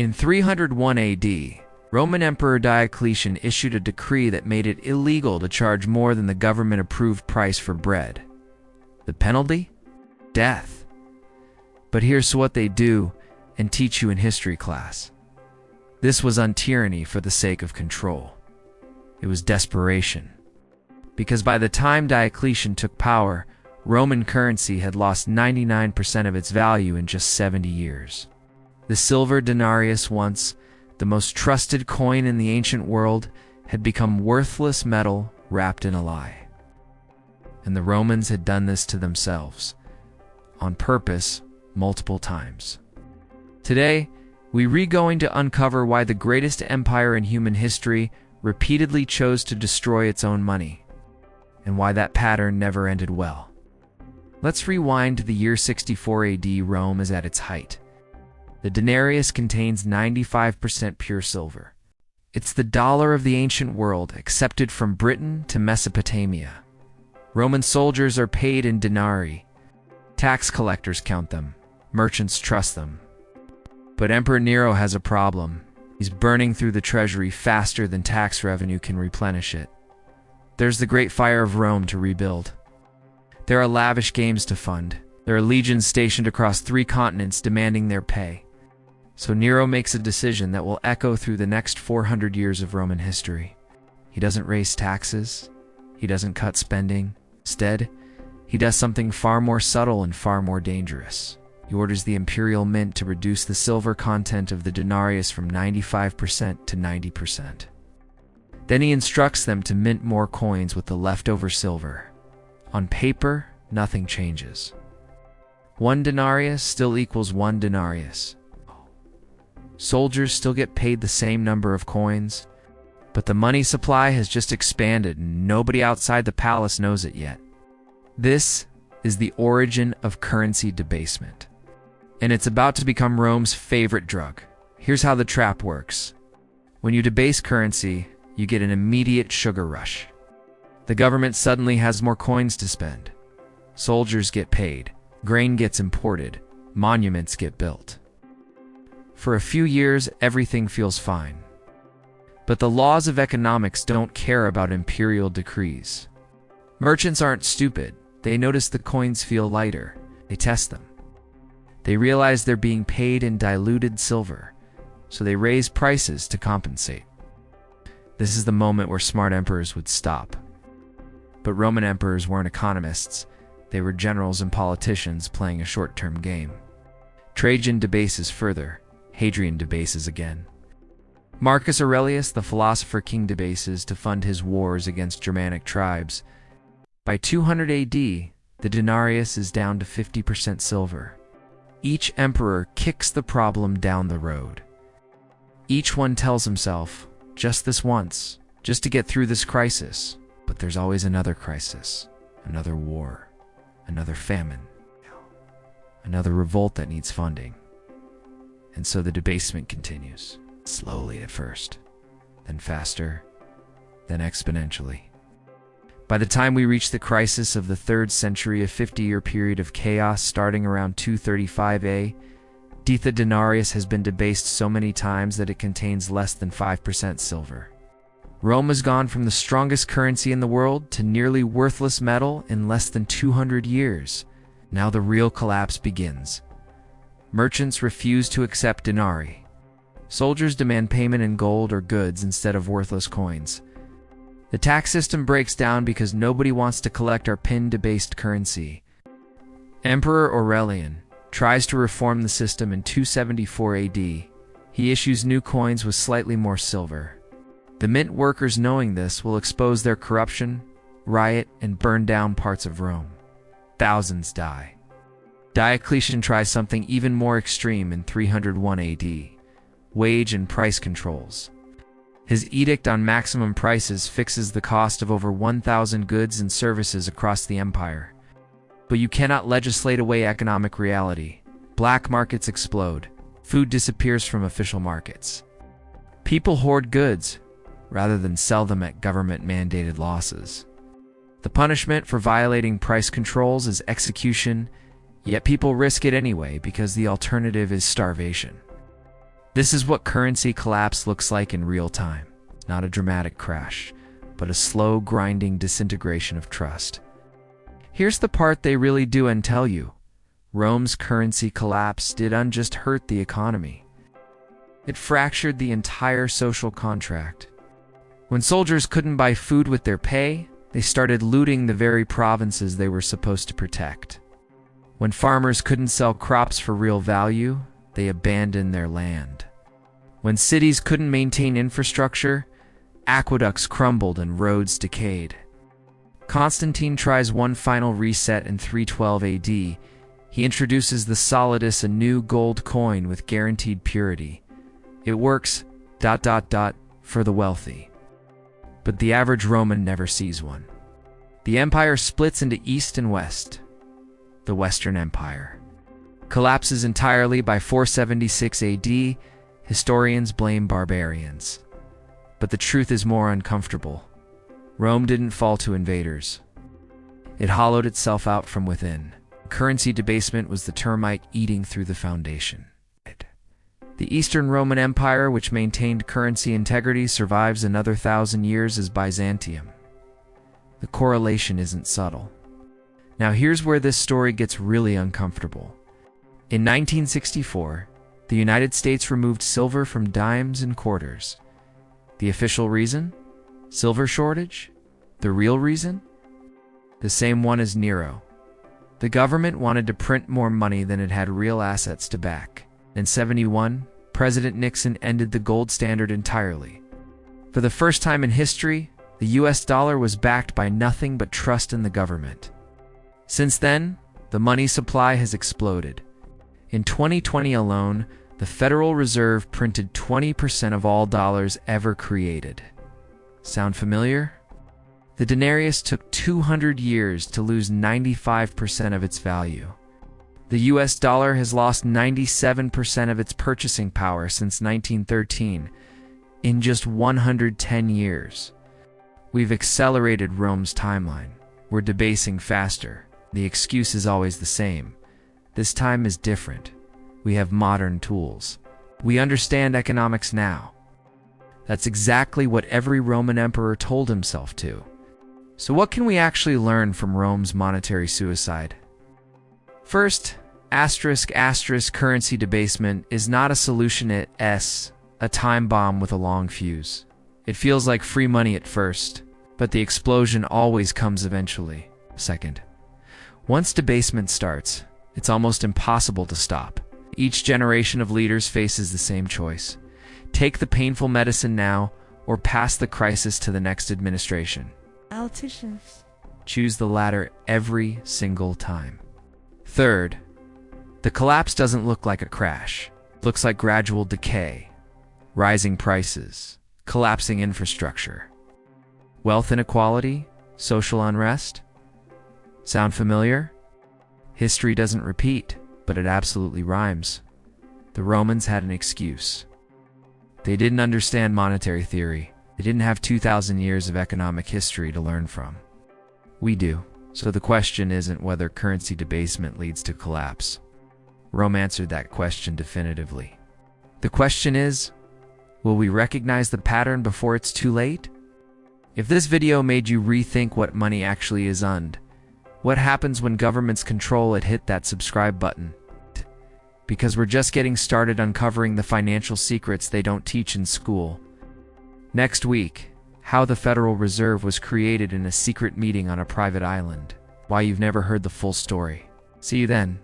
In 301 AD, Roman Emperor Diocletian issued a decree that made it illegal to charge more than the government-approved price for bread. The penalty? Death. But here's what they do and teach you in history class. This was tyranny for the sake of control. It was desperation. Because by the time Diocletian took power, Roman currency had lost 99% of its value in just 70 years. The silver denarius, once the most trusted coin in the ancient world, had become worthless metal wrapped in a lie. And the Romans had done this to themselves, on purpose, multiple times. Today, we're going to uncover why the greatest empire in human history repeatedly chose to destroy its own money, and why that pattern never ended well. Let's rewind to the year 64 AD. Rome is at its height. The denarius contains 95% pure silver. It's the dollar of the ancient world, accepted from Britain to Mesopotamia. Roman soldiers are paid in denarii. Tax collectors count them. Merchants trust them. But Emperor Nero has a problem. He's burning through the treasury faster than tax revenue can replenish it. There's the Great Fire of Rome to rebuild. There are lavish games to fund. There are legions stationed across 3 continents demanding their pay. So Nero makes a decision that will echo through the next 400 years of Roman history. He doesn't raise taxes. He doesn't cut spending. Instead, he does something far more subtle and far more dangerous. He orders the imperial mint to reduce the silver content of the denarius from 95% to 90%. Then he instructs them to mint more coins with the leftover silver. On paper, nothing changes. 1 denarius still equals 1 denarius. Soldiers still get paid the same number of coins, but the money supply has just expanded and nobody outside the palace knows it yet. This is the origin of currency debasement, and it's about to become Rome's favorite drug. Here's how the trap works. When you debase currency, you get an immediate sugar rush. The government suddenly has more coins to spend. Soldiers get paid, grain gets imported, monuments get built. For a few years, everything feels fine. But the laws of economics don't care about imperial decrees. Merchants aren't stupid. They notice the coins feel lighter. They test them. They realize they're being paid in diluted silver, so they raise prices to compensate. This is the moment where smart emperors would stop. But Roman emperors weren't economists. They were generals and politicians playing a short-term game. Trajan debases further. Hadrian debases again. Marcus Aurelius, the philosopher king, debases to fund his wars against Germanic tribes. By 200 AD, the denarius is down to 50% silver. Each emperor kicks the problem down the road. Each one tells himself, just this once, just to get through this crisis. But there's always another crisis, another war, another famine, another revolt that needs funding. And so the debasement continues, slowly at first, then faster, then exponentially. By the time we reach the crisis of the 3rd century, a 50-year period of chaos starting around 235 A, the denarius has been debased so many times that it contains less than 5% silver. Rome has gone from the strongest currency in the world to nearly worthless metal in less than 200 years. Now the real collapse begins. Merchants refuse to accept denarii. Soldiers demand payment in gold or goods instead of worthless coins. The tax system breaks down because nobody wants to collect our debased currency. Emperor Aurelian tries to reform the system in 274 AD. He issues new coins with slightly more silver. The mint workers, knowing this, will expose their corruption, riot, and burn down parts of Rome. Thousands die. Diocletian tries something even more extreme in 301 AD, wage and price controls. His edict on maximum prices fixes the cost of over 1,000 goods and services across the empire. But you cannot legislate away economic reality. Black markets explode. Food disappears from official markets. People hoard goods, rather than sell them at government-mandated losses. The punishment for violating price controls is execution, yet people risk it anyway because the alternative is starvation. This is what currency collapse looks like in real time. Not a dramatic crash, but a slow, grinding disintegration of trust. Here's the part they really do and tell you. Rome's currency collapse didn't just hurt the economy. It fractured the entire social contract. When soldiers couldn't buy food with their pay, they started looting the very provinces they were supposed to protect. When farmers couldn't sell crops for real value, they abandoned their land. When cities couldn't maintain infrastructure, aqueducts crumbled and roads decayed. Constantine tries one final reset in 312 AD. He introduces the solidus, a new gold coin with guaranteed purity. It works ... for the wealthy. But the average Roman never sees one. The empire splits into East and West. The Western Empire collapses entirely by 476 AD. Historians blame barbarians. But the truth is more uncomfortable. Rome didn't fall to invaders. It hollowed itself out from within. Currency debasement was the termite eating through the foundation. The Eastern Roman Empire, which maintained currency integrity, survives another 1,000 years as Byzantium. The correlation isn't subtle. Now here's where this story gets really uncomfortable. In 1964, the United States removed silver from dimes and quarters. The official reason? Silver shortage? The real reason? The same one as Nero. The government wanted to print more money than it had real assets to back. In 1971, President Nixon ended the gold standard entirely. For the first time in history, the US dollar was backed by nothing but trust in the government. Since then, the money supply has exploded. In 2020 alone, the Federal Reserve printed 20% of all dollars ever created. Sound familiar? The denarius took 200 years to lose 95% of its value. The US dollar has lost 97% of its purchasing power since 1913, in just 110 years. We've accelerated Rome's timeline. We're debasing faster. The excuse is always the same. This time is different. We have modern tools. We understand economics now. That's exactly what every Roman emperor told himself to. So what can we actually learn from Rome's monetary suicide? First, currency debasement is not a solution, it's a time bomb with a long fuse. It feels like free money at first, but the explosion always comes eventually. Second, once debasement starts, it's almost impossible to stop. Each generation of leaders faces the same choice. Take the painful medicine now, or pass the crisis to the next administration. Politicians choose the latter every single time. Third, the collapse doesn't look like a crash. It looks like gradual decay, rising prices, collapsing infrastructure, wealth inequality, social unrest. Sound familiar? History doesn't repeat, but it absolutely rhymes. The Romans had an excuse. They didn't understand monetary theory. They didn't have 2,000 years of economic history to learn from. We do. So the question isn't whether currency debasement leads to collapse. Rome answered that question definitively. The question is, will we recognize the pattern before it's too late? If this video made you rethink what money actually is and what happens when governments control it, hit that subscribe button. Because we're just getting started uncovering the financial secrets they don't teach in school. Next week, how the Federal Reserve was created in a secret meeting on a private island. Why you've never heard the full story. See you then.